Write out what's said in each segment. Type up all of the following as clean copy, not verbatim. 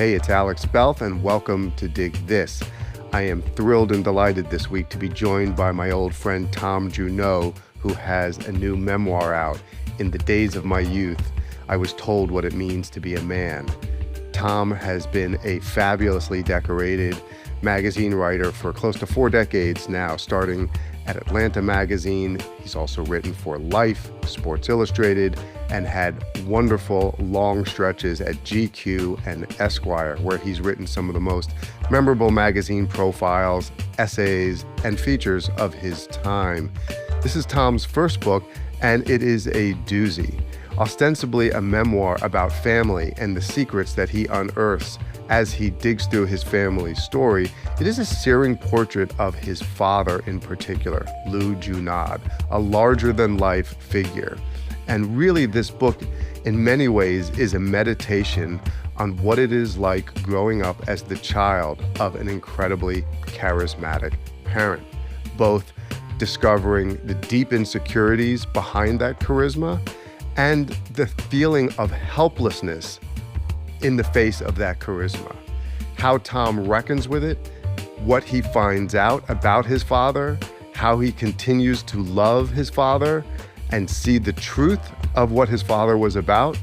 Hey, it's Alex Belth, and welcome to Dig This. I am thrilled and delighted this week to be joined by my old friend Tom Junod, who has a new memoir out. In the days of my youth, I was told what it means to be a man. Tom has been a fabulously decorated magazine writer for close to 4 decades now, starting at Atlanta Magazine. He's also written for Life, Sports Illustrated, and had wonderful long stretches at GQ and Esquire, where he's written some of the most memorable magazine profiles, essays, and features of his time. This is Tom's first book, and it is a doozy. Ostensibly a memoir about family and the secrets that he unearths as he digs through his family's story, it is a searing portrait of his father in particular, Lou Junod, a larger-than-life figure. And really, this book, in many ways, is a meditation on what it is like growing up as the child of an incredibly charismatic parent, both discovering the deep insecurities behind that charisma and the feeling of helplessness in the face of that charisma. How Tom reckons with it, what he finds out about his father, how he continues to love his father and see the truth of what his father was about,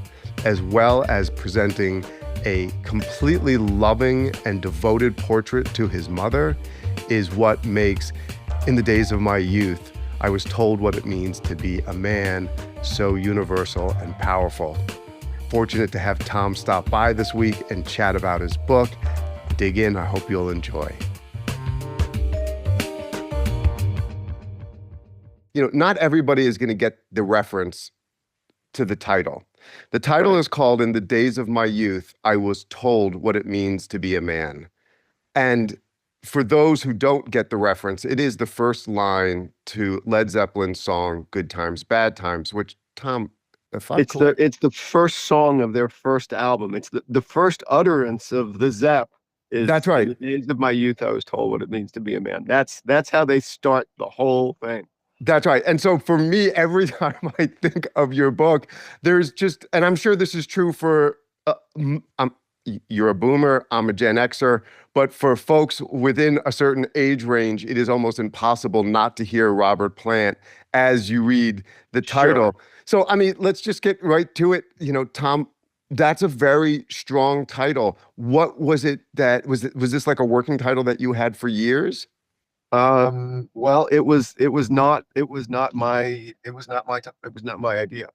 as well as presenting a completely loving and devoted portrait to his mother, is what makes In the Days of My Youth, I Was Told What It Means to Be a Man so universal and powerful. Fortunate to have Tom stop by this week and chat about his book. Dig in. I hope you'll enjoy. You know, not everybody is going to get the reference to the title. The title is called In the Days of My Youth, I Was Told What It Means to Be a Man. And for those who don't get the reference, it is the first line to Led Zeppelin's song, Good Times, Bad Times, which, Tom, it's the first song of their first album. It's the first utterance of the Zepp. That's right. In the days of my youth, I was told what it means to be a man. That's how they start the whole thing. That's right. And so for me, every time I think of your book, there's just, and I'm sure this is true for, you're a boomer, I'm a Gen Xer, but for folks within a certain age range, it is almost impossible not to hear Robert Plant as you read the title. Sure. So, I mean, let's just get right to it. You know, Tom, that's a very strong title. What was it that, was this like a working title that you had for years? Well, it was not my idea.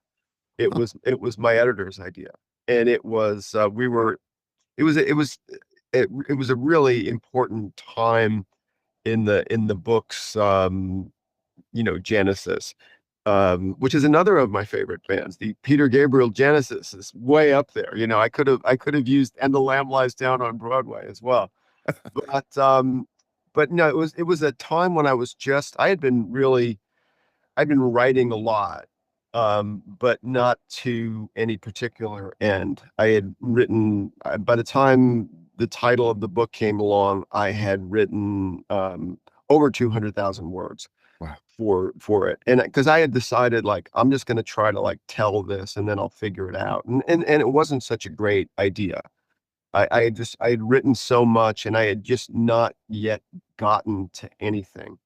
It was my editor's idea. And it was a really important time in the book's Genesis, which is another of my favorite bands. The Peter Gabriel Genesis is way up there. You know, I could have used And the Lamb Lies Down on Broadway as well. But no, it was a time when I'd been writing a lot, but not to any particular end. I had written, by the time the title of the book came along, I had written over 200,000 words. Wow. For it, and because I had decided, like, I'm just going to try to, like, tell this and then I'll figure it out, and it wasn't such a great idea. I had written so much and I had just not yet gotten to anything.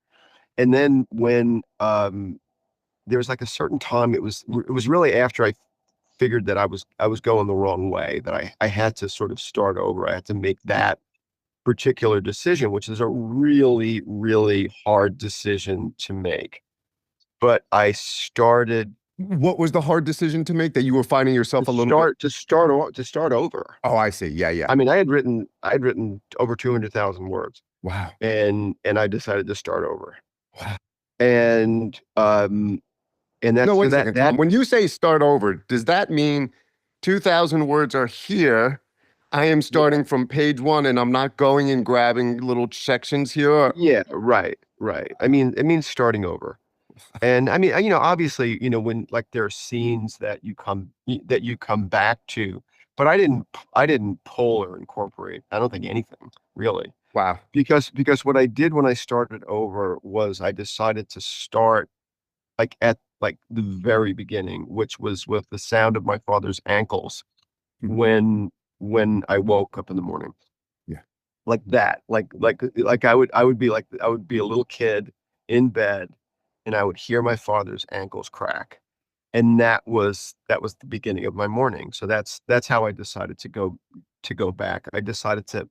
And then when there was like a certain time, it was really after I figured that I was going the wrong way, that I had to sort of start over. I had to make that particular decision, which is a really, really hard decision to make. But I started What was the hard decision to make, that you were finding yourself a little bit? to start over. Oh, I see. Yeah, yeah. I mean, I had written over 200,000 words, Wow. and I decided to start over. Wow. And that's No, wait a that second, Tom. When you say start over, does that mean 2,000 words are here? I am starting from page 1 and I'm not going and grabbing little sections here? Yeah, right, right. I mean, it means starting over. And I mean, obviously, when, like, there are scenes that you come back to, but I didn't pull or incorporate, I don't think, anything really. Wow. Because what I did when I started over was I decided to start, like, at, like, the very beginning, which was with the sound of my father's ankles, Mhm. when when I woke up in the morning. Yeah. Like that. Like I would be a little kid in bed and I would hear my father's ankles crack. And that was the beginning of my morning. So that's how I decided to go back. I decided to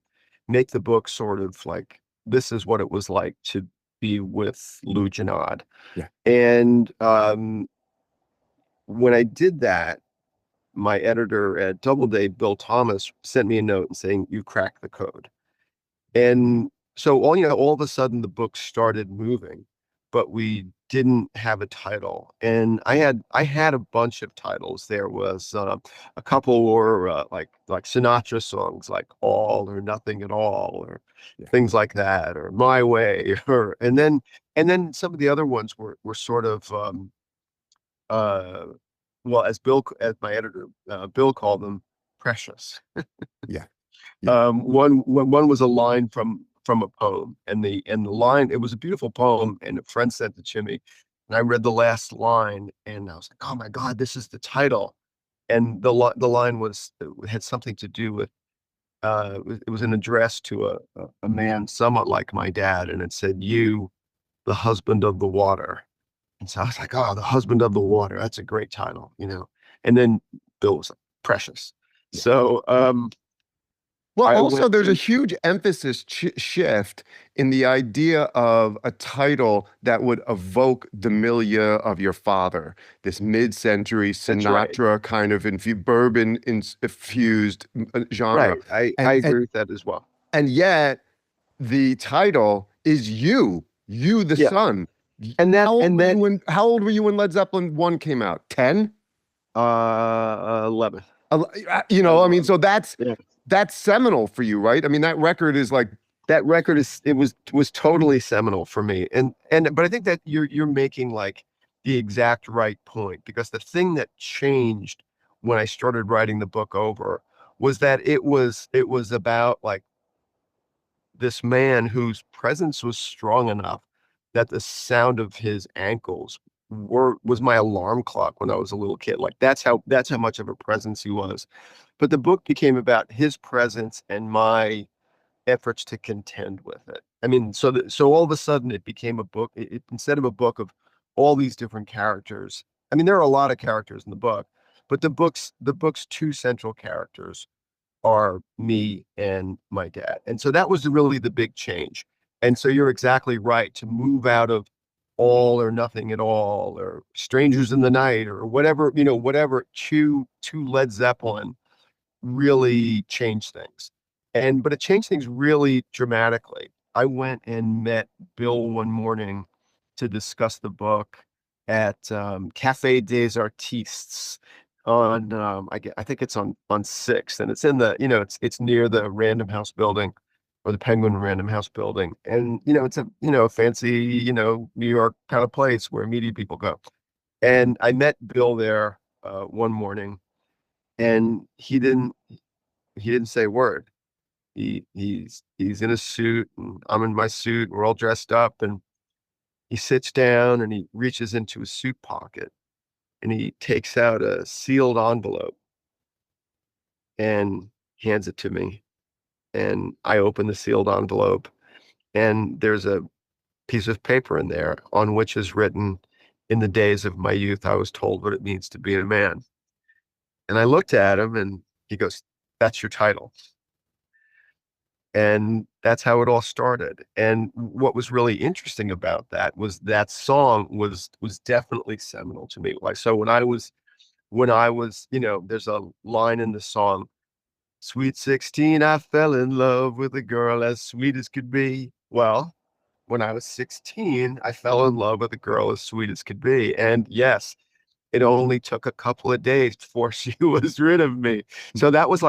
make the book sort of like this is what it was like to be with Lou Junod. Yeah. And when I did that, my editor at Doubleday, Bill Thomas, sent me a note and saying, "You cracked the code." And so all of a sudden the book started moving, but we didn't have a title. And I had a bunch of titles. There was a couple were like Sinatra songs, like All or Nothing at All, or Yeah. things like that, or My Way, or and then some of the other ones were sort of uh well, as my editor Bill called them, precious. Yeah. Yeah. One was a line from a poem, and the line, it was a beautiful poem, and a friend sent it to me, and I read the last line, and I was like, oh my God, this is the title. And the line was, it had something to do with it was an address to a man somewhat like my dad, and it said, "You, the husband of the water." And so I was like, oh, the husband of the water, that's a great title. And then Bill was like, precious. Yeah. So Well, I also, went there's a and huge emphasis shift in the idea of a title that would evoke the milieu of your father, this mid-century that's right. Sinatra kind of bourbon infused genre, Right. I and and agree with that as well. and yet the title is you the Yeah. son. And that and that How old were you when Led Zeppelin 1 came out? 10? 11. I mean, 11. so Yeah. that's seminal for you, right? I mean, that record is like, That record was totally seminal for me. But I think that you're making like the exact right point, because the thing that changed when I started writing the book over was that it was about like this man whose presence was strong enough that the sound of his ankles was my alarm clock when I was a little kid. Like that's how much of a presence he was. But the book became about his presence and my efforts to contend with it. I mean, so all of a sudden it became a book. Instead of a book of all these different characters. I mean, there are a lot of characters in the book, but the book's two central characters are me and my dad. And so that was really the big change. And so you're exactly right, to move out of All or Nothing at All, or Strangers in the Night, or whatever, to Led Zeppelin really changed things. But it changed things really dramatically. I went and met Bill one morning to discuss the book at Cafe des Artistes on I think it's on Sixth, and it's in it's near the Random House building, or the Penguin Random House building. And it's a fancy, New York kind of place where media people go. And I met Bill there one morning, and he didn't say a word. He's in a suit, and I'm in my suit. We're all dressed up, and he sits down and he reaches into his suit pocket and he takes out a sealed envelope and hands it to me. And I open the sealed envelope, and there's a piece of paper in there on which is written, "In the days of my youth, I was told what it means to be a man." And I looked at him, and he goes, "That's your title." And that's how it all started. And what was really interesting about that was that song was definitely seminal to me. Like, so when I was, there's a line in the song, "Sweet 16, I fell in love with a girl as sweet as could be." Well, when I was 16, I fell in love with a girl as sweet as could be. And yes, it only took a couple of days before she was rid of me. So that was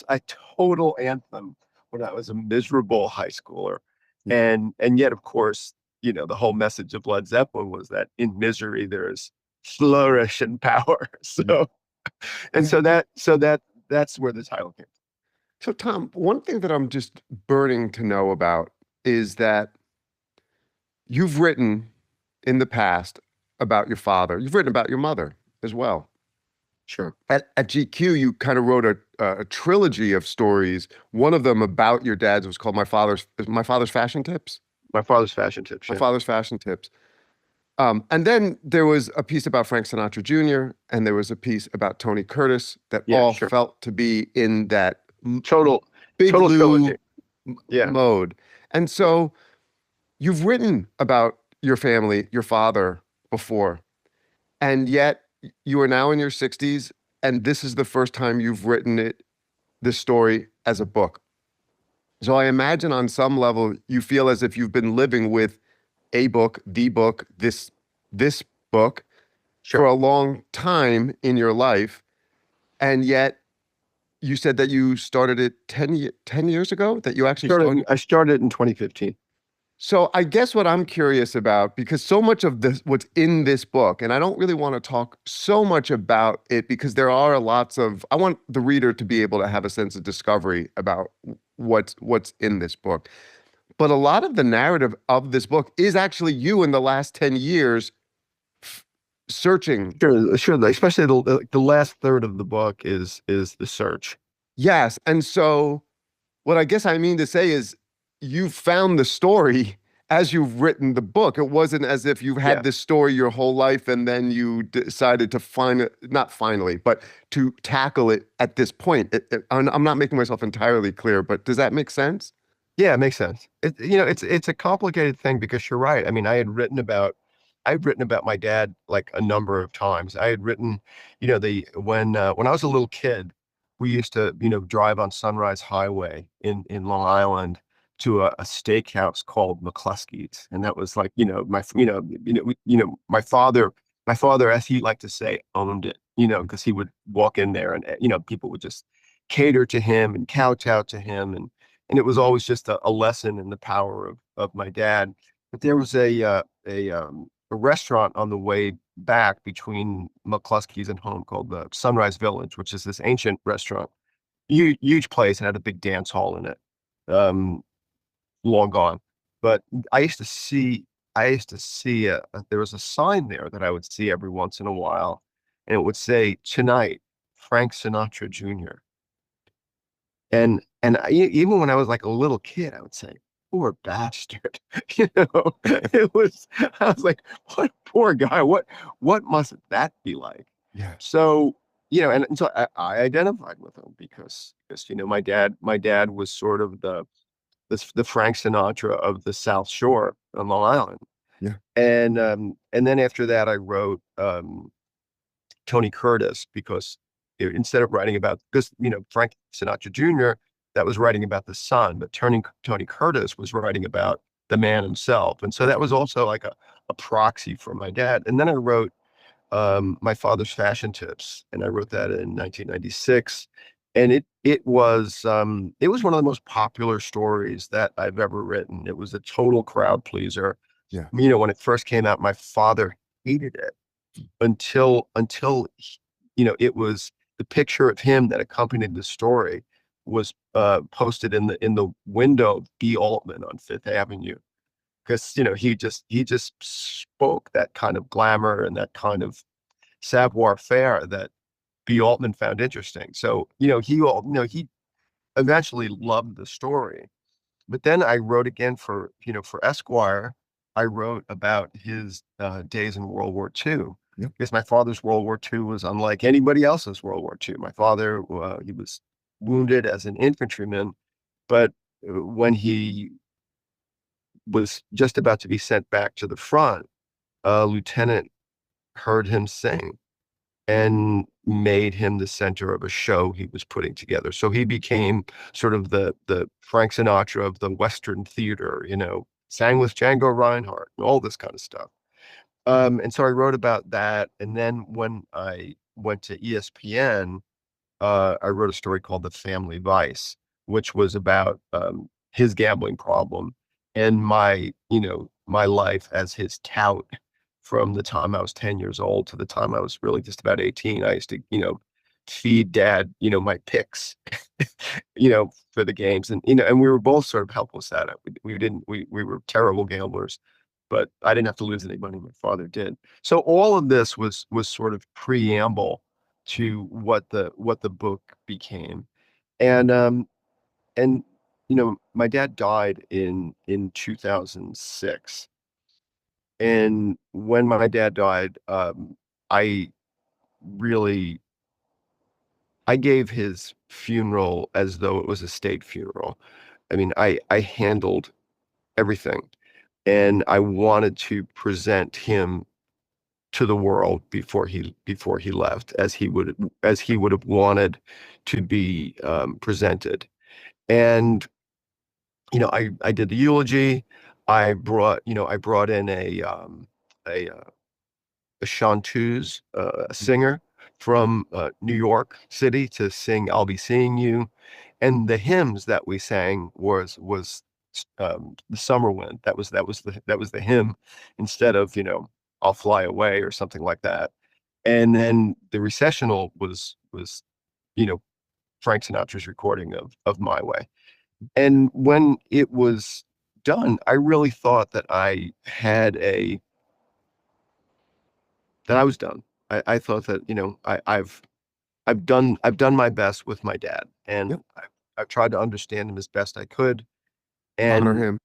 a total anthem when I was a miserable high schooler. yeah, And yet, of course, the whole message of Led Zeppelin was that in misery there is flourish and power. yeah, So and yeah. so that's where the title came So, Tom, one thing that I'm just burning to know about is that you've written in the past about your father. You've written about your mother as well. Sure. At GQ, you kind of wrote a trilogy of stories. One of them about your dad's was called My Father's Fashion Tips. My father's fashion tips. My Yeah. Father's Fashion Tips. And then there was a piece about Frank Sinatra Jr. and there was a piece about Tony Curtis that Yeah. all Sure. felt to be in that Total, Big total trilogy. Lou Yeah. mode. And so you've written about your family, your father before, and yet you are now in your 60s, and this is the first time you've written this story as a book. So I imagine on some level you feel as if you've been living with a book, the book, this book for Sure. a long time in your life, and yet you said that you started it 10 years ago, that you actually started. I started in 2015. So I guess what I'm curious about, because so much of this, what's in this book, and I don't really want to talk so much about it because there are lots of, I want the reader to be able to have a sense of discovery about what's in this book. But a lot of the narrative of this book is actually you in the last 10 years searching. Sure. Sure. Especially the last third of the book is the search. Yes. And so what I guess I mean to say is you found the story as you've written the book. It wasn't as if you've had Yeah. this story your whole life and then you decided to find it, not finally, but to tackle it at this point. I'm not making myself entirely clear, but does that make sense? Yeah, it makes sense. It's a complicated thing because you're right. I mean, I've written about my dad like a number of times. I had written, the when I was a little kid, we used to, drive on Sunrise Highway in Long Island to a steakhouse called McCluskey's, and that was like, my father, as he liked to say, owned it, because he would walk in there and people would just cater to him and couch out to him and it was always just a lesson in the power of my dad. But there was a restaurant on the way back between McCluskey's and home called the Sunrise Village, which is this ancient restaurant, huge place, and had a big dance hall in it. Um, Long gone, but I used to see there was a sign there that I would see every once in a while, and it would say tonight, Frank Sinatra Jr. Even when I was like a little kid, I would say, poor bastard. It was, I was like, what a poor guy. What must that be like? Yeah. So, and so I identified with him because, my dad was sort of the Frank Sinatra of the South Shore on Long Island. Yeah. And then after that, I wrote, Tony Curtis because instead of writing about because Frank Sinatra Jr. that was writing about the son, but Tony Curtis was writing about the man himself, and so that was also like a proxy for my dad. And then I wrote My Father's Fashion Tips, and I wrote that in 1996, and it was one of the most popular stories that I've ever written. It was a total crowd pleaser. Yeah. When it first came out, my father hated it until it was the picture of him that accompanied the story was posted in the window of B. Altman on Fifth Avenue because he just spoke that kind of glamour and that kind of savoir faire that B. Altman found interesting. So he eventually loved the story. But then I wrote again for Esquire. I wrote about his days in World War II Yep. because my father's World War II was unlike anybody else's World War II. My father, he was wounded as an infantryman, but when he was just about to be sent back to the front, a lieutenant heard him sing and made him the center of a show he was putting together. So he became sort of the Frank Sinatra of the Western theater, sang with Django Reinhardt and all this kind of stuff. And so I wrote about that. And then when I went to ESPN, I wrote a story called The Family Vice, which was about his gambling problem and my life as his tout from the time I was 10 years old to the time I was really just about 18. I used to, feed dad, my picks, for the games. And we were both sort of helpless at it. We were terrible gamblers, but I didn't have to lose any money. My father did. So all of this was sort of preamble to what the book became. And and my dad died in 2006. And when my dad died, I really I gave his funeral as though it was a state funeral. I mean, I handled everything, and I wanted to present him to the world before he left, as he would have wanted to be presented. And I did the eulogy. I brought in a a chanteuse, a singer from New York City to sing "I'll Be Seeing You," and the hymns that we sang was the Summer Wind. That was the hymn instead of "I'll Fly Away" or something like that. And then the recessional was you know Frank Sinatra's recording of "My Way." And when it was done, I really thought that I was done. I thought that, I've done my best with my dad, and Yep. I've tried to understand him as best I could, Honor and him.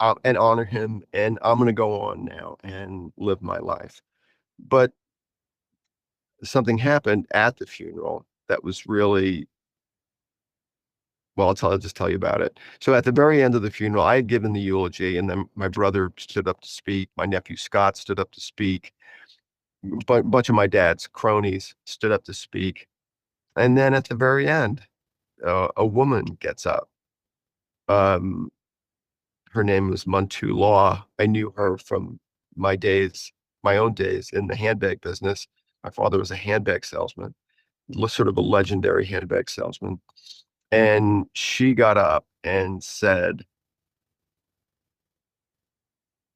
honor him, and I'm gonna go on now and live my life. But something happened at the funeral that was really, well, I'll just tell you about it. So at the very end of the funeral, I had given the eulogy, and then my brother stood up to speak. My nephew Scott stood up to speak. Bunch of my dad's cronies stood up to speak. And then at the very end, a woman gets up. Um, Her name was Muntu Law. I knew her from my own days in the handbag business. My father was a handbag salesman, sort of a legendary handbag salesman. And she got up and said,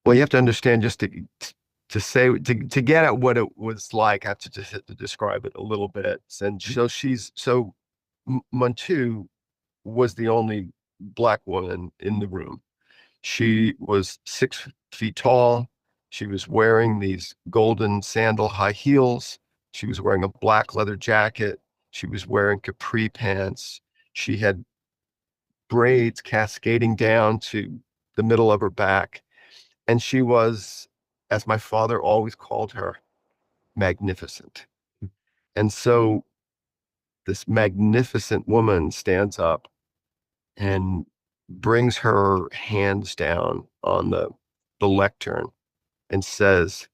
"Well, you have to understand, just to say to get at what it was like, I have to just to describe it a little bit." And so Muntu was the only black woman in the room. She was 6 feet tall. She was wearing these golden sandal high heels. She was wearing a black leather jacket. She was wearing capri pants. She had braids cascading down to the middle of her back. And she was, as my father always called her, magnificent. And so this magnificent woman stands up and brings her hands down on the lectern and says,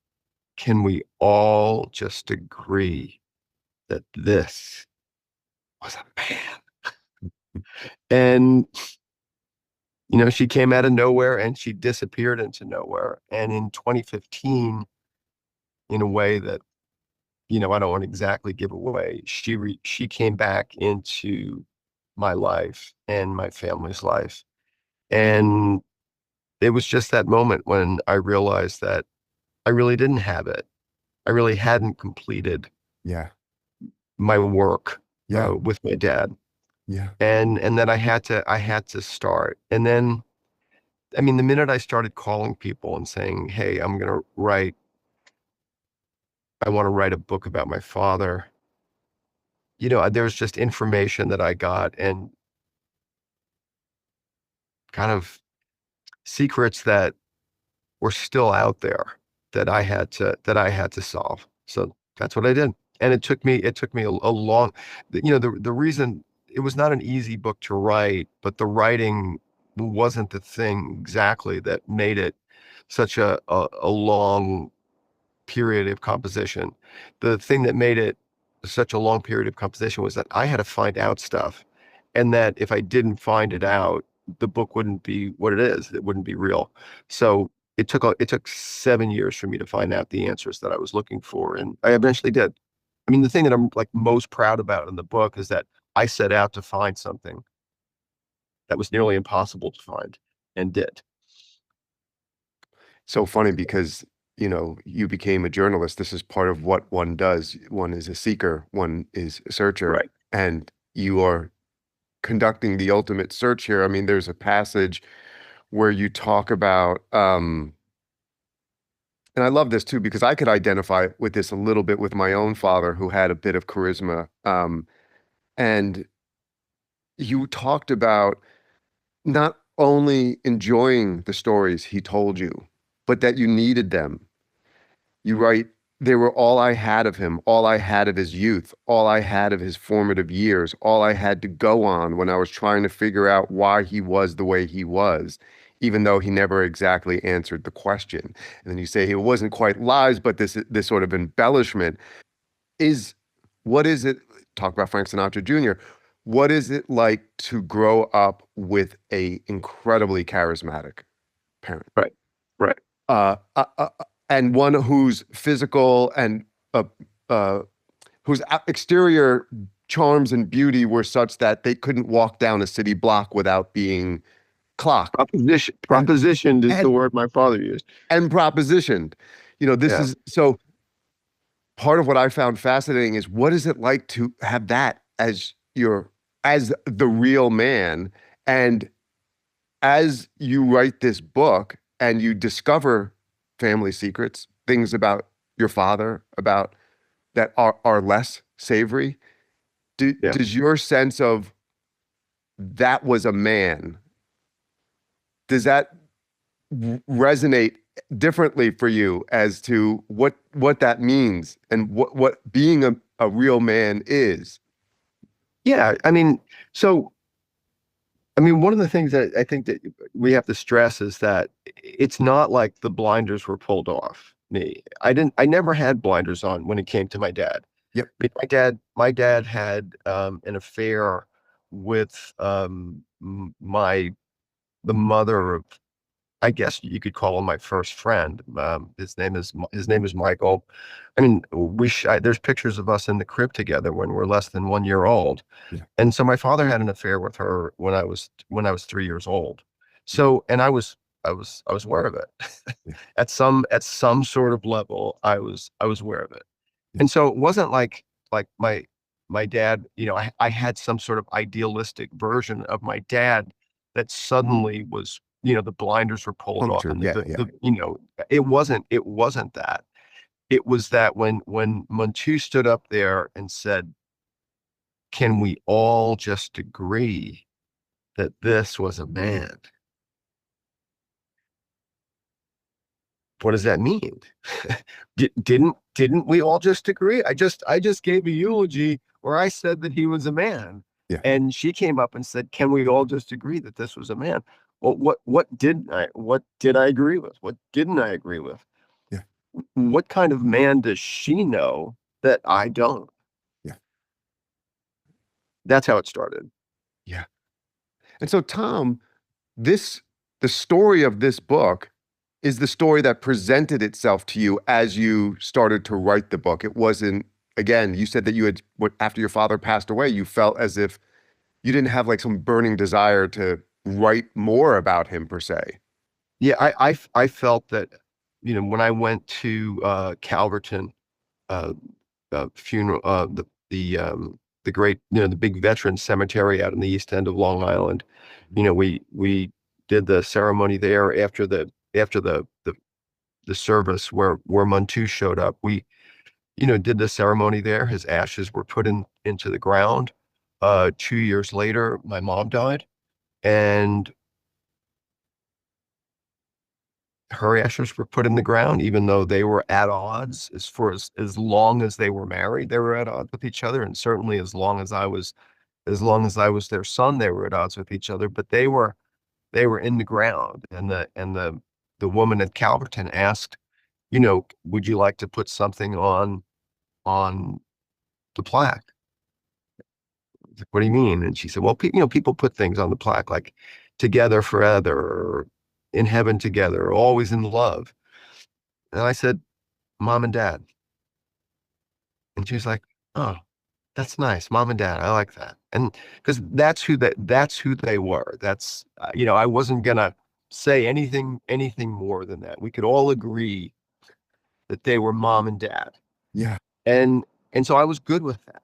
"Can we all just agree that this was a man?" And she came out of nowhere and she disappeared into nowhere. And in 2015, in a way that I don't want to exactly give away, she came back into my life and my family's life. And it was just that moment when I realized that I really didn't have it. I really hadn't completed Yeah. my work Yeah. with my dad, Yeah. and then I had to start. And then, I mean, the minute I started calling people and saying, "Hey, I want to write a book about my father," there's just information that I got, and kind of secrets that were still out there that I had to solve. So that's what I did. And it took me a long, the reason it was not an easy book to write, but the writing wasn't the thing exactly that made it such a long period of composition. The thing that made it such a long period of composition was that I had to find out stuff, and that if I didn't find it out, the book wouldn't be what it is. It wouldn't be real. So it took 7 years for me to find out the answers that I was looking for, and I eventually did. I mean, the thing that I'm like most proud about in the book is that I set out to find something that was nearly impossible to find, and did. So funny because, you became a journalist. This is part of what one does. One is a seeker, one is a searcher, Right. and you are conducting the ultimate search here. I mean, there's a passage where you talk about and I love this too because I could identify with this a little bit with my own father who had a bit of charisma. And you talked about not only enjoying the stories he told you, but that you needed them. You write, they were all I had of him, all I had of his youth, all I had of his formative years, all I had to go on when I was trying to figure out why he was the way he was, even though he never exactly answered the question. And then you say it wasn't quite lies, but this sort of embellishment is what is it? Talk about Frank Sinatra Jr. What is it like to grow up with a incredibly charismatic parent? Right. Right. uh, uh, uh, and one whose physical and uh, uh, whose exterior charms and beauty were such that they couldn't walk down a city block without being clocked and Propositioned is the and, word my father used. and propositioned. You know, this Yeah. is so part of what I found fascinating is what is it like to have that as your as the real man and as you write this book and you discover family secrets, things about your father, about that are less savory, Yeah. does your sense of that was a man, does that resonate differently for you as to what that means and what being a real man is? Yeah. I mean, so I mean, one of the things that I think that we have to stress is that it's not like the blinders were pulled off me. I never had blinders on when it came to my dad. Yep. I mean, my dad had an affair with the mother of, I guess you could call him my first friend. His name is Michael. I mean, there's pictures of us in the crib together when we're less than 1 year old. Yeah. And so my father had an affair with her when I was 3 years old. Yeah. So, and I was aware of it. Yeah. At some sort of level, I was aware of it. Yeah. And so it wasn't like my dad, I had some sort of idealistic version of my dad that suddenly was, the blinders were pulled off, Punctured. and Yeah. Yeah. it wasn't that. It was that when Montu stood up there and said, "Can we all just agree that this was a man?" What does that mean? Didn't we all just agree? I just gave a eulogy where I said that he was a man. Yeah. And she came up and said, "Can we all just agree that this was a man?" Well, what did I agree with? What didn't I agree with? Yeah. What kind of man does she know that I don't? Yeah. That's how it started. Yeah. And so, Tom, this the story of this book is the story that presented itself to you as you started to write the book. It wasn't, again, you said that you had, after your father passed away, you felt as if you didn't have like some burning desire to write more about him per se. Yeah, I felt that, when I went to Calverton, uh, funeral, the great, the big veteran cemetery out in the East End of Long Island. We did the ceremony there after the service where Montu showed up. We, did the ceremony there. His ashes were put into the ground. 2 years later, my mom died, and her ashes were put in the ground, even though they were at odds. As long as they were married, they were at odds with each other, and certainly as long as I was their son, they were at odds with each other. But they were in the ground, and the woman at Calverton asked, "Would you like to put something on the plaque?" I was like, "What do you mean?" And she said, "Well, people put things on the plaque like together forever, or in heaven together, or always in love." And I said, "Mom and Dad." And she was like, "Oh, that's nice, Mom and Dad. I like that." And because that's who they were. I wasn't gonna say anything more than that. We could all agree that they were Mom and Dad. Yeah. And so I was good with that.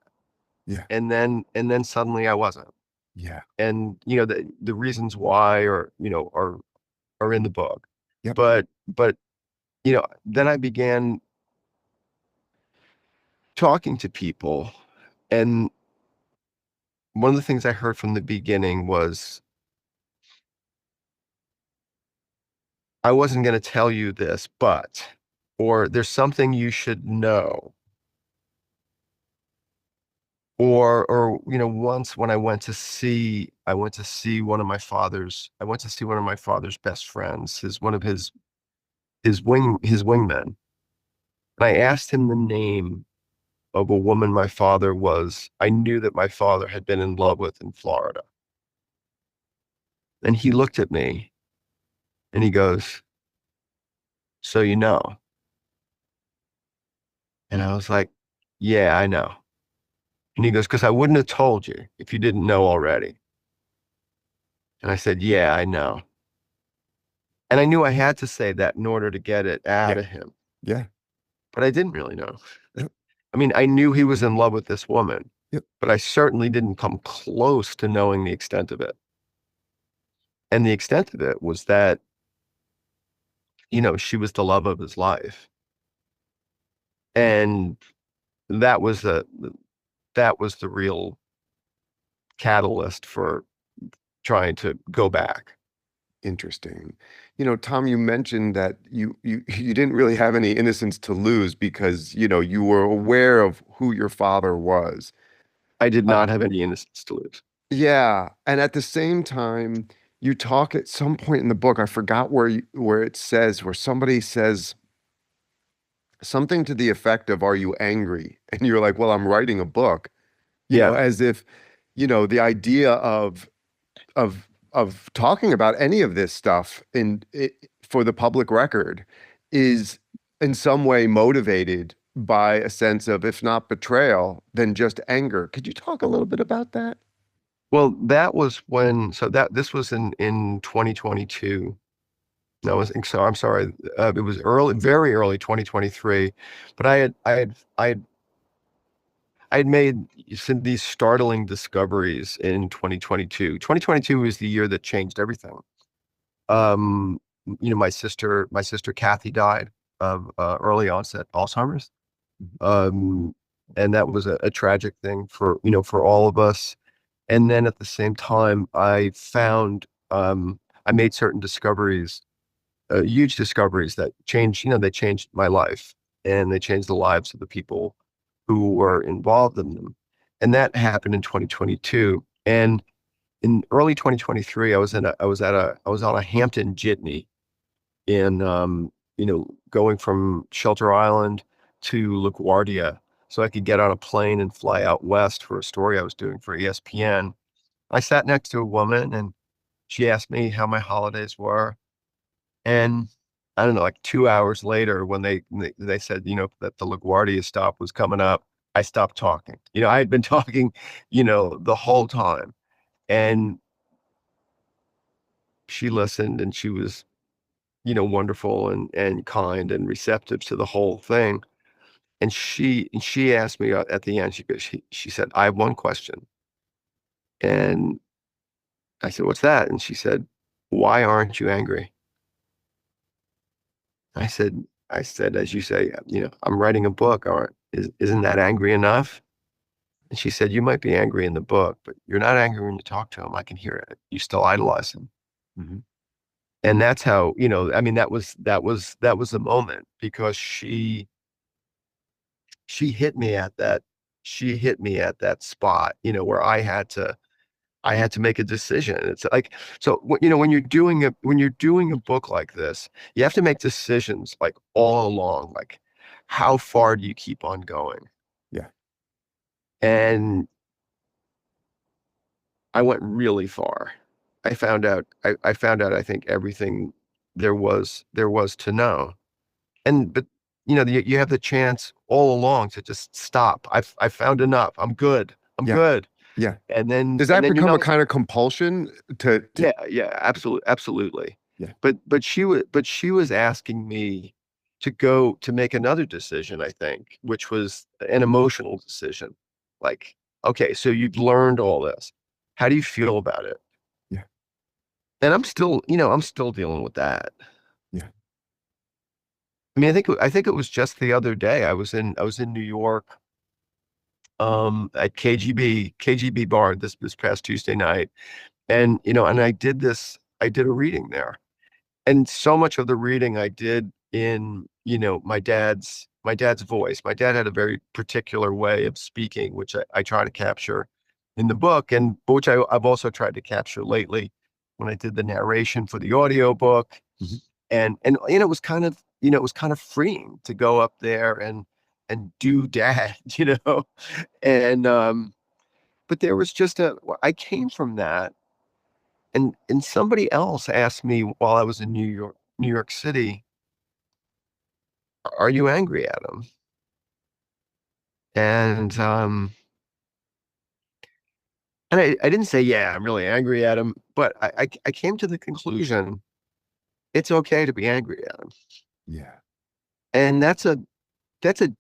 Yeah. And then suddenly I wasn't. Yeah. And the reasons why are in the book. Yep. But then I began talking to people, and one of the things I heard from the beginning was, I wasn't going to tell you this, but, or there's something you should know. Or once when I went to see one of my father's best friends, one of his wingmen. And I asked him the name of a woman I knew that my father had been in love with in Florida. And he looked at me and he goes, "So you know?" And I was like, "Yeah, I know." And he goes, "Because I wouldn't have told you if you didn't know already." And I said, "Yeah, I know." And I knew I had to say that in order to get it out Yeah. of him, Yeah. but I didn't really know. Yep. I mean, I knew he was in love with this woman, Yep. but I certainly didn't come close to knowing the extent of it. And the extent of it was that, she was the love of his life. And that was the that was the real catalyst for trying to go back. Interesting. Tom, you mentioned that you didn't really have any innocence to lose because, you were aware of who your father was. I did Uh, not have any innocence to lose. yeah, and at the same time, you talk at some point in the book, I forgot where it says, where somebody says something to the effect of, "Are you angry?" And you're like, "Well, I'm writing a book," Yeah. as if, the idea of talking about any of this stuff for the public record is in some way motivated by a sense of, if not betrayal, then just anger. Could you talk a little bit about that? Well, that was when, so that this was in 2022. No, I'm sorry. It was early, very early 2023, but I had made some these startling discoveries in 2022. 2022 was the year that changed everything. Um, my sister Kathy died of early onset Alzheimer's. Um, and that was a tragic thing for all of us. And then at the same time, I made certain discoveries, huge discoveries that they changed my life, and they changed the lives of the people who were involved in them. And that happened in 2022. And in early 2023, I was on a Hampton jitney going from Shelter Island to LaGuardia so I could get on a plane and fly out west for a story I was doing for ESPN. I sat next to a woman and she asked me how my holidays were. And I don't know, like 2 hours later, when they said, that the LaGuardia stop was coming up, I stopped talking. I had been talking, the whole time. And she listened and she was, wonderful and kind and receptive to the whole thing. And she asked me at the end, she said, "I have one question." And I said, "What's that?" And she said, "Why aren't you angry?" I said, as you say, I'm writing a book. Isn't that angry enough? And she said, "You might be angry in the book, but you're not angry when you talk to him. I can hear it. You still idolize him." Mhm. And that's how, I mean, that was the moment because she hit me at that, she hit me at that spot, where I had to make a decision. It's like, so, when you're doing a book like this, you have to make decisions like all along, like how far do you keep on going? Yeah. And I went really far. I found out, I think everything there was to know. But you have the chance all along to just stop. I found enough. I'm good. I'm Yeah. good. Yeah. And then Does and that then become a kind of compulsion to yeah, yeah, absolutely. yeah. But she was asking me to go to make another decision, I think, which was an emotional decision. Like, okay, so you've learned all this. How do you feel about it? Yeah. And I'm still dealing with that. Yeah. I mean, I think it was just the other day. I was in New York, at KGB bar this past Tuesday night, and and I did a reading there, and so much of the reading I did in my dad's voice. My dad had a very particular way of speaking, which I try to capture in the book, and which I've also tried to capture lately when I did the narration for the audio book. Mhm. And it was kind of freeing to go up there and do dad, and but there was just I came from that, and somebody else asked me while I was in New York City, are you angry at him? And I didn't say, yeah, I'm really angry at him, but I came to the conclusion it's okay to be angry at him. Yeah. And that's a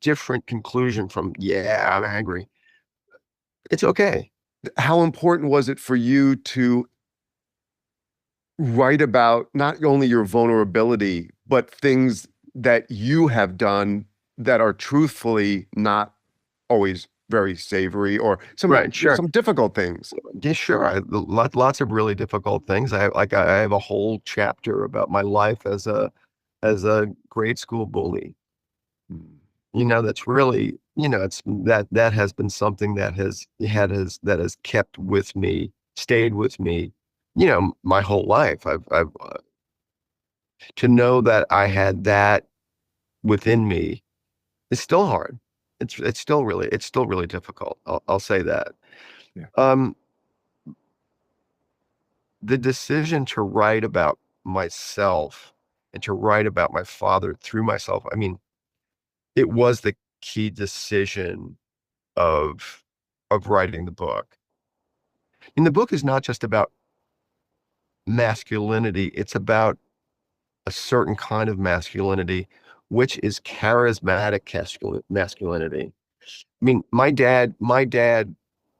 different conclusion from, yeah, I'm angry. It's okay. How important was it for you to write about not only your vulnerability, but things that you have done that are truthfully not always very savory, or Right, sure. some difficult things? Yeah, sure. Lots of really difficult things. I have a whole chapter about my life as a grade school bully. Mm. That's really, it's that has been something that has kept with me, stayed with me, my whole life. I've To know that I had that within me is still hard. It's still really difficult. I'll say that. Yeah. Um, the decision to write about myself and to write about my father through myself, I mean, it was the key decision of writing the book. And the book is not just about masculinity, it's about a certain kind of masculinity, which is charismatic masculinity. I mean, my dad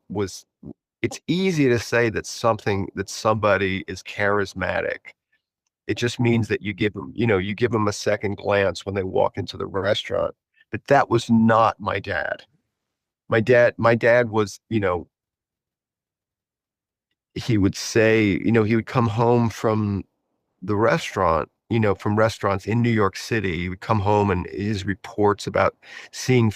was, it's easy to say that somebody is charismatic. It just means that you give them a second glance when they walk into the restaurant. But that was not my dad. My dad was, he would say, he would come home from the restaurant, from restaurants in New York City. He would come home and his reports about seeing,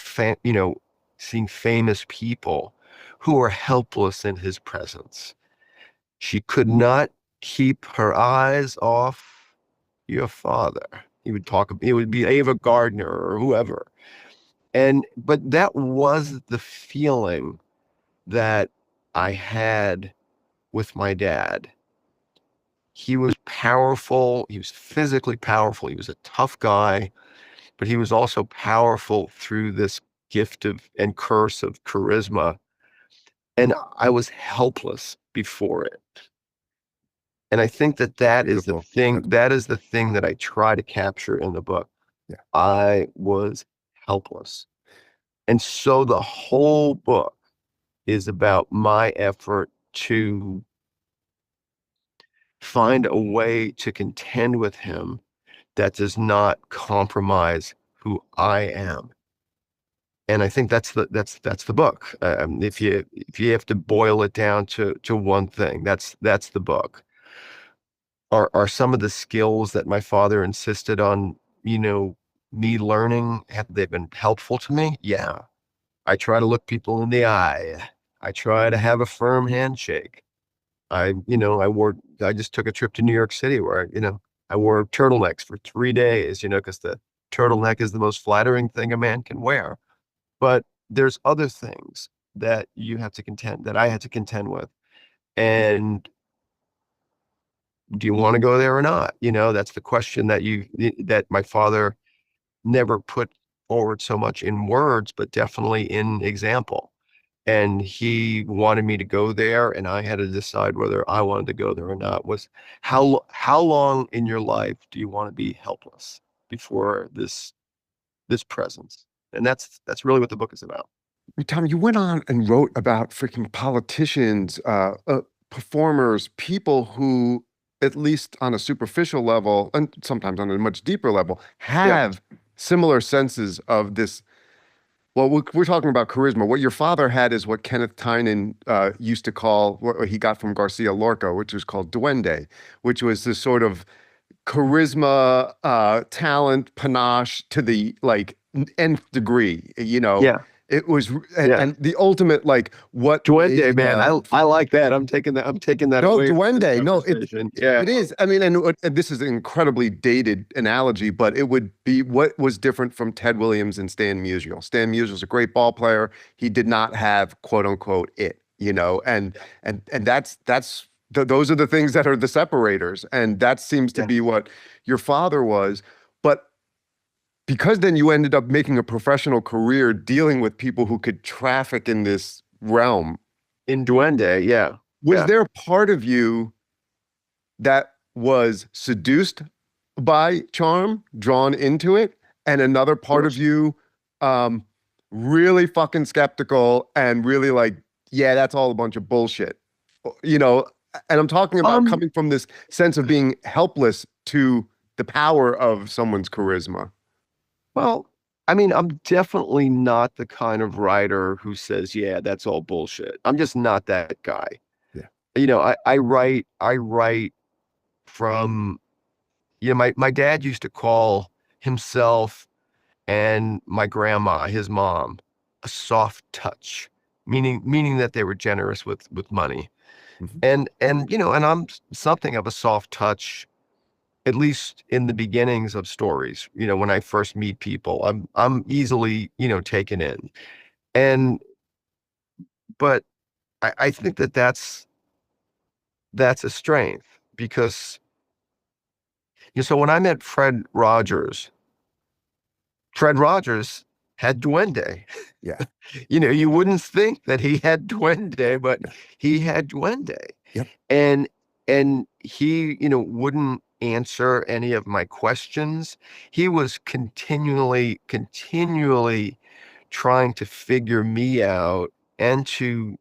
seeing famous people who were helpless in his presence. She could not keep her eyes off your father. It would be Ava Gardner or whoever. But that was the feeling that I had with my dad. He was powerful. He was physically powerful. He was a tough guy, but he was also powerful through this gift of and curse of charisma. And I was helpless before it. And I think Beautiful. that is the thing that I try to capture in the book. Yeah. I was helpless. And so the whole book is about my effort to find a way to contend with him that does not compromise who I am. And I think that's the book. If you have to boil it down to one thing, that's the book. Are some of the skills that my father insisted on, me learning, have they been helpful to me? Yeah. I try to look people in the eye. I try to have a firm handshake. I just took a trip to New York City where, I wore turtlenecks for 3 days, because the turtleneck is the most flattering thing a man can wear. But there's other things that I had to contend with. And do you want to go there or not? That's the question that my father never put forward so much in words, but definitely in example. And he wanted me to go there, and I had to decide whether I wanted to go there or not. Was how long in your life do you want to be helpless before this presence? And that's really what the book is about. Tom, you went on and wrote about freaking politicians, performers, people who, at least on a superficial level, and sometimes on a much deeper level, Yeah. have similar senses of this. Well, we're talking about charisma. What your father had is what Kenneth Tynan used to call, what he got from Garcia Lorca, which was called duende, which was this sort of charisma, talent, panache to the like nth degree. Yeah, It was, yeah. and the ultimate like what. Duende, man. I like that. I'm taking that No, away from this duende. No, conversation. Yeah. it is. I mean, and this is an incredibly dated analogy, but it would be what was different from Ted Williams and Stan Musial. Stan Musial's a great ball player. He did not have quote unquote it, and those are the things that are the separators, and that seems to Yeah. be what your father was. But because then you ended up making a professional career dealing with people who could traffic in this realm, In Duende, yeah. was Yeah. there a part of you that was seduced by charm, drawn into it, and another Of part of course. you um, really fucking skeptical and really like, yeah, that's all a bunch of bullshit. You know, and I'm talking about Um, coming from this sense of being helpless to the power of someone's charisma. well, I mean, I'm definitely not the kind of writer who says, yeah, that's all bullshit. I'm just not that guy. Yeah. I write from, my dad used to call himself and my grandma, his mom, a soft touch, meaning that they were generous with money. Mhm. And I'm something of a soft touch, at least in the beginnings of stories. When I first meet people, I'm easily, taken in. And but I think that's a strength because so when I met Fred Rogers had duende. Yeah. You wouldn't think that he had duende, but No. he had duende. Yep. And and he, wouldn't answer any of my questions. He was continually trying to figure me out and to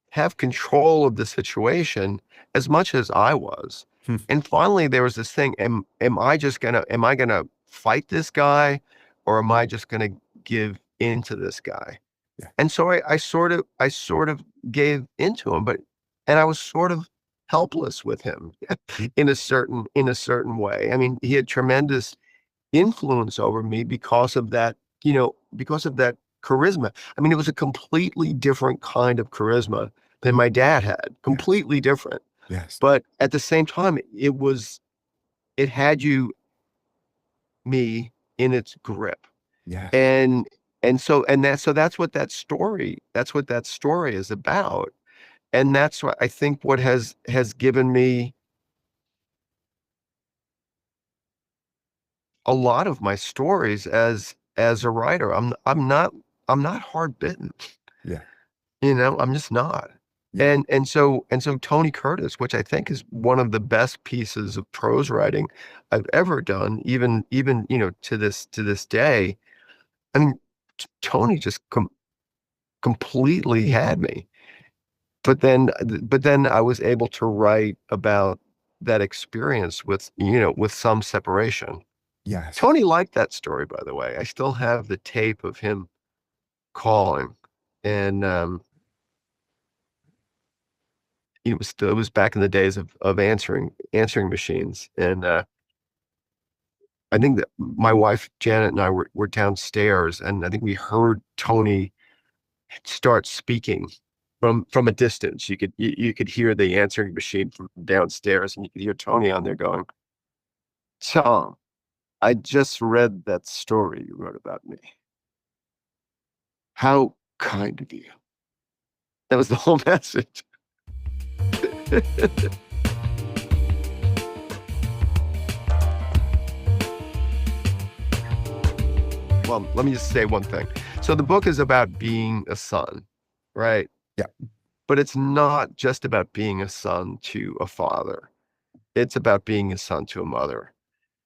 have control of the situation as much as I was. Hmm. And finally there was this thing, am I gonna fight this guy, or am I just gonna give into this guy? Yeah. And so I sort of gave into him, and I was sort of helpless with him in a certain way. I mean, he had tremendous influence over me because of that charisma. I mean, it was a completely different kind of charisma than my dad had, Yes. completely different. Yes. But at the same time, it had me in its grip. Yes. And that's what that story is about. And that's what I think what has given me a lot of my stories as a writer. I'm not hard bitten. Yeah. I'm just not. Yeah. And so Tony Curtis, which I think is one of the best pieces of prose writing I've ever done, even to this day. I mean, Tony just completely had me. But then I was able to write about that experience with some separation. Yes. Tony liked that story, by the way. I still have the tape of him calling, and it was back in the days of answering machines. And I think that my wife Janet and I were downstairs, and I think we heard Tony start speaking from a distance. You could hear the answering machine from downstairs, and you could hear Tony on there going, "Tom, I just read that story you wrote about me. How kind of you." That was the whole message. Well, let me just say one thing. So the book is about being a son, right? Yeah. But it's not just about being a son to a father. It's about being a son to a mother.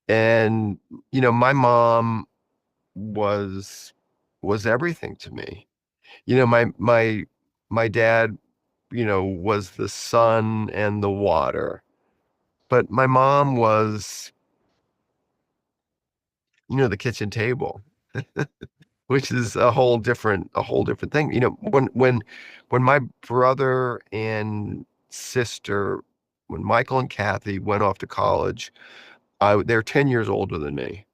And my mom was was everything to me. My dad, was the sun and the water. But my mom the kitchen table, which is a whole different thing. When my brother and sister, when Michael and Kathy went off to college, they're 10 years older than me,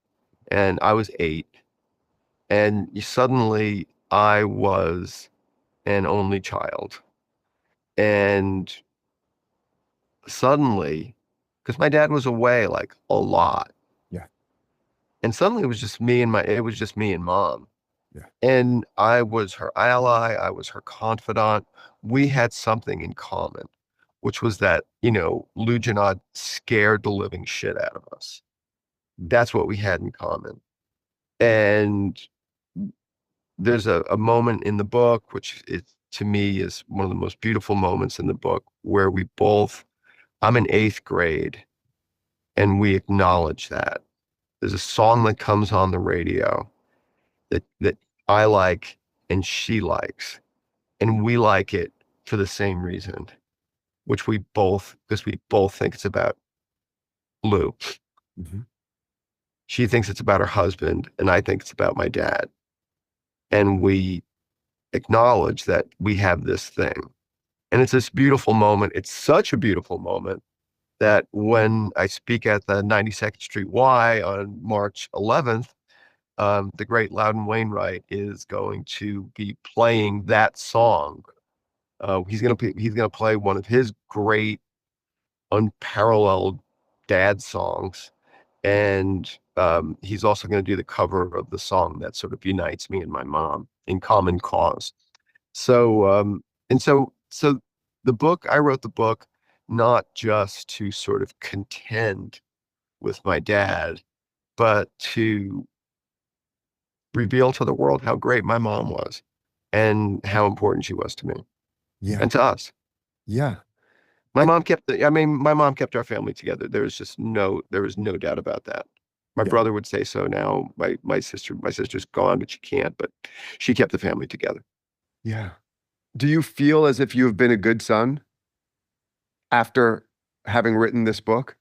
and I was 8. And suddenly I was an only child. And suddenly, because my dad was away like a lot, Yeah. and suddenly it was just me and mom. Yeah. And I was her ally, I was her confidant. We had something in common, which was that, Lou Junod scared the living shit out of us. That's what we had in common. And there's a moment in the book, which to me is one of the most beautiful moments in the book, where I'm in 8th grade, and we acknowledge that. There's a song that comes on the radio that I like and she likes, and we like it for the same reason, because we both think it's about Lou. Mm-hmm. She thinks it's about her husband, and I think it's about my dad. And we acknowledge that we have this thing. And it's this beautiful moment. It's such a beautiful moment that when I speak at the 92nd Street Y on March 11th, the great Loudon Wainwright is going to be playing that song. He's gonna play one of his great unparalleled dad songs, and he's also going to do the cover of the song that sort of unites me and my mom in common cause. So so I wrote the book not just to sort of contend with my dad, but to reveal to the world how great my mom was and how important she was to me Yeah. and to us. Yeah. My I, mom my mom kept our family together. There was no doubt about that. My yeah. brother would say so now. My sister's gone, but she can't, but she kept the family together. Yeah. Do you feel as if you have been a good son after having written this book?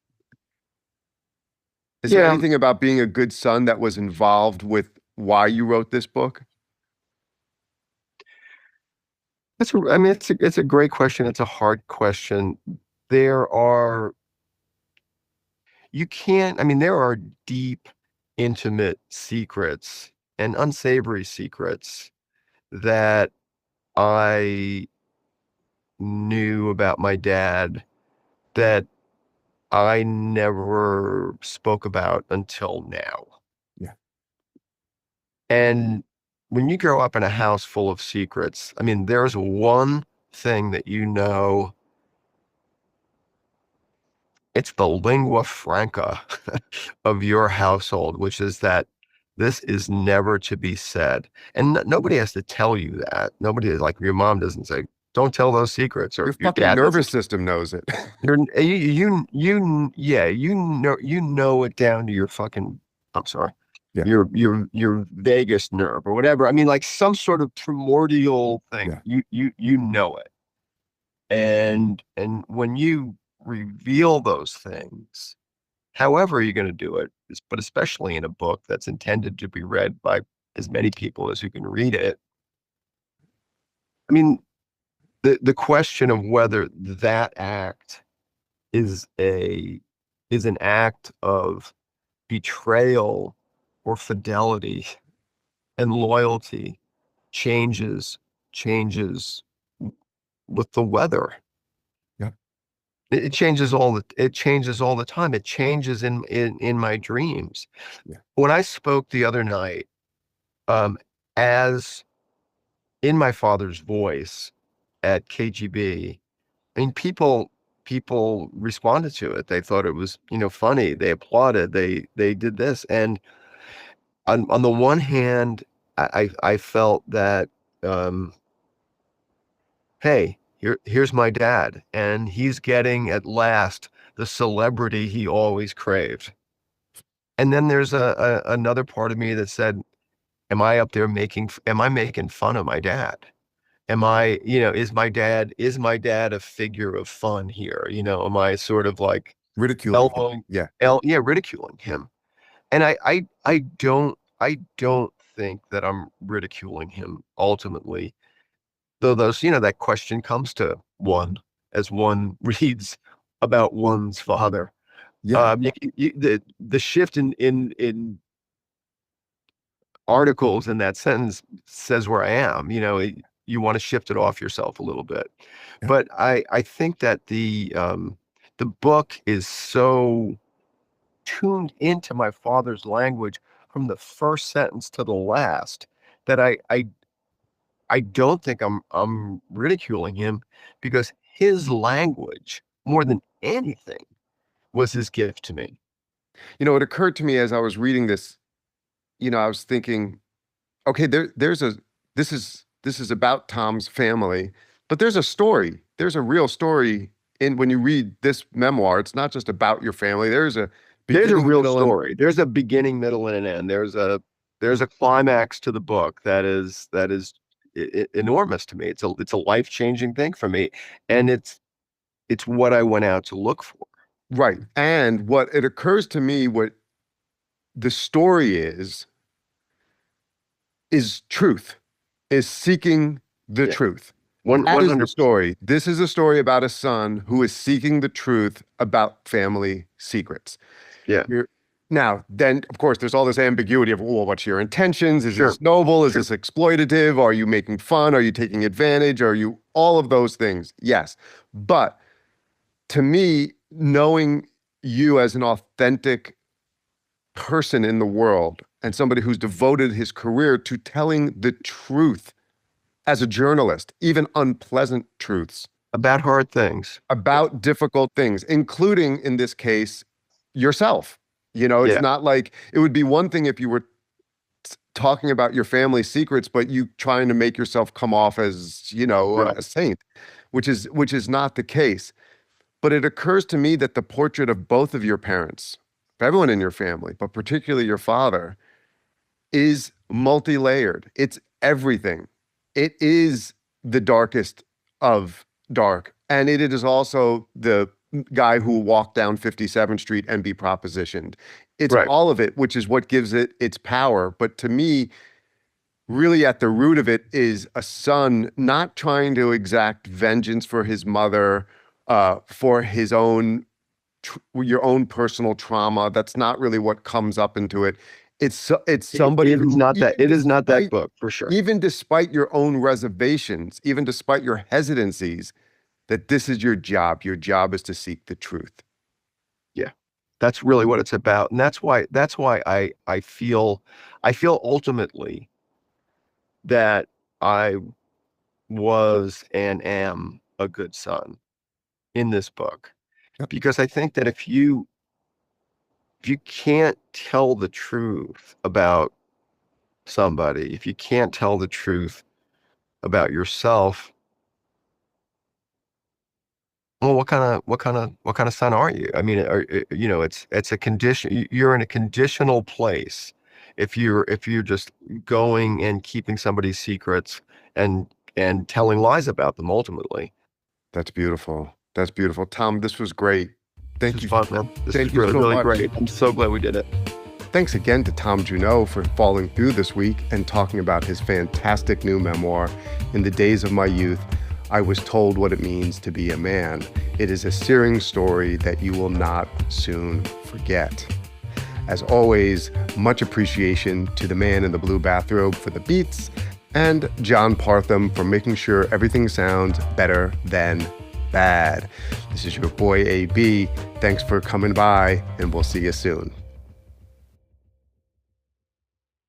Is there Yeah, anything about being a good son that was involved with why you wrote this book? I mean, it's a great question. It's a hard question. There are, there are deep, intimate secrets and unsavory secrets that I knew about my dad that I never spoke about until now. Yeah. And when you grow up in a house full of secrets, there's one thing that it's the lingua franca of your household, which is that this is never to be said. And nobody has to tell you that. Nobody, like your mom doesn't say, don't tell those secrets, Your or your fucking dad nervous doesn't. system knows it. Yeah, you know it down to your fucking, I'm sorry, Yeah. your vagus nerve or whatever. Like some sort of primordial thing. Yeah. You know it. And when you reveal those things, however you're going to do it, but especially in a book that's intended to be read by as many people as who can read it. I mean, the question of whether that act is a is an act of betrayal or fidelity and loyalty changes with the weather. Yeah. It changes all the time. It changes in my dreams. Yeah. When I spoke the other night, um, as in my father's voice at KGB, people responded to it. They thought it was, funny. They applauded. They did this. And on the one hand, I felt that, um, hey, here's my dad, and he's getting at last the celebrity he always craved. And then there's another part of me that said, am I making fun of my dad? Is my dad a figure of fun here? Am I sort of like Ridiculing him. elbowing, Yeah. yeah, ridiculing him? And I don't think that I'm ridiculing him ultimately, though those, that question comes to one as one reads about one's father. Yeah. The shift in articles in that sentence says where I am. You want to shift it off yourself a little bit, Yeah. but I think that the book is so tuned into my father's language from the first sentence to the last that I don't think I'm ridiculing him, because his language, more than anything, was his gift to me. It occurred to me as I was reading this, I was thinking, okay, this is about Tom's family, but there's a story. There's a real story in when you read this memoir. It's not just about your family. There's a There's a beginning, real middle, and story. There's a beginning, middle, and an end. There's a climax to the book that is enormous to me. It's a life-changing thing for me, and it's what I went out to look for. right. And what it occurs to me, what the story is truth, is seeking the Yeah, truth. one That one is the hundred. story. This is a story about a son who is seeking the truth about family secrets. Yeah, You're, Now, then, of course, there's all this ambiguity of, well, what's your intentions? Is sure, this noble? Is sure. this exploitative? Are you making fun? Are you taking advantage? Are you all of those things? Yes. But to me, knowing you as an authentic person in the world and somebody who's devoted his career to telling the truth as a journalist, even unpleasant truths About hard things. Yeah, about difficult things, including in this case, yourself. It's yeah, not like it would be one thing if you were talking about your family secrets, but you trying to make yourself come off as, right. a saint, which is not the case. But it occurs to me that the portrait of both of your parents, of everyone in your family, but particularly your father, is multi-layered. It's everything. It is the darkest of dark. And it is also the guy who walked down 57th Street and be propositioned. It's Right. all of it, which is what gives it its power. But to me, really at the root of it is a son not trying to exact vengeance for his mother, for his own your own personal trauma. That's not really what comes up into it. It's somebody It is who, not that. It is not that book for sure. even despite your own reservations, even despite your hesitancies, that this is your job. Your job is to seek the truth. Yeah, that's really what it's about, and that's why I feel ultimately that I was and am a good son in this book, Yep. because I think that if you can't tell the truth about somebody, if you can't tell the truth about yourself, well, what kind of son are you? I mean, it's a condition. You're in a conditional place if you're just going and keeping somebody's secrets and telling lies about them ultimately. That's beautiful. That's beautiful. Tom, this was great. This Thank is you. fun, man. This Thank is you really, so really much. great. I'm so glad we did it. Thanks again to Tom Junod for following through this week and talking about his fantastic new memoir, In the Days of My Youth, I Was Told What It Means to Be a Man. It is a searing story that you will not soon forget. As always, much appreciation to the man in the blue bathrobe for the beats, and John Partham for making sure everything sounds better than bad. This is your boy AB. Thanks for coming by, and we'll see you soon.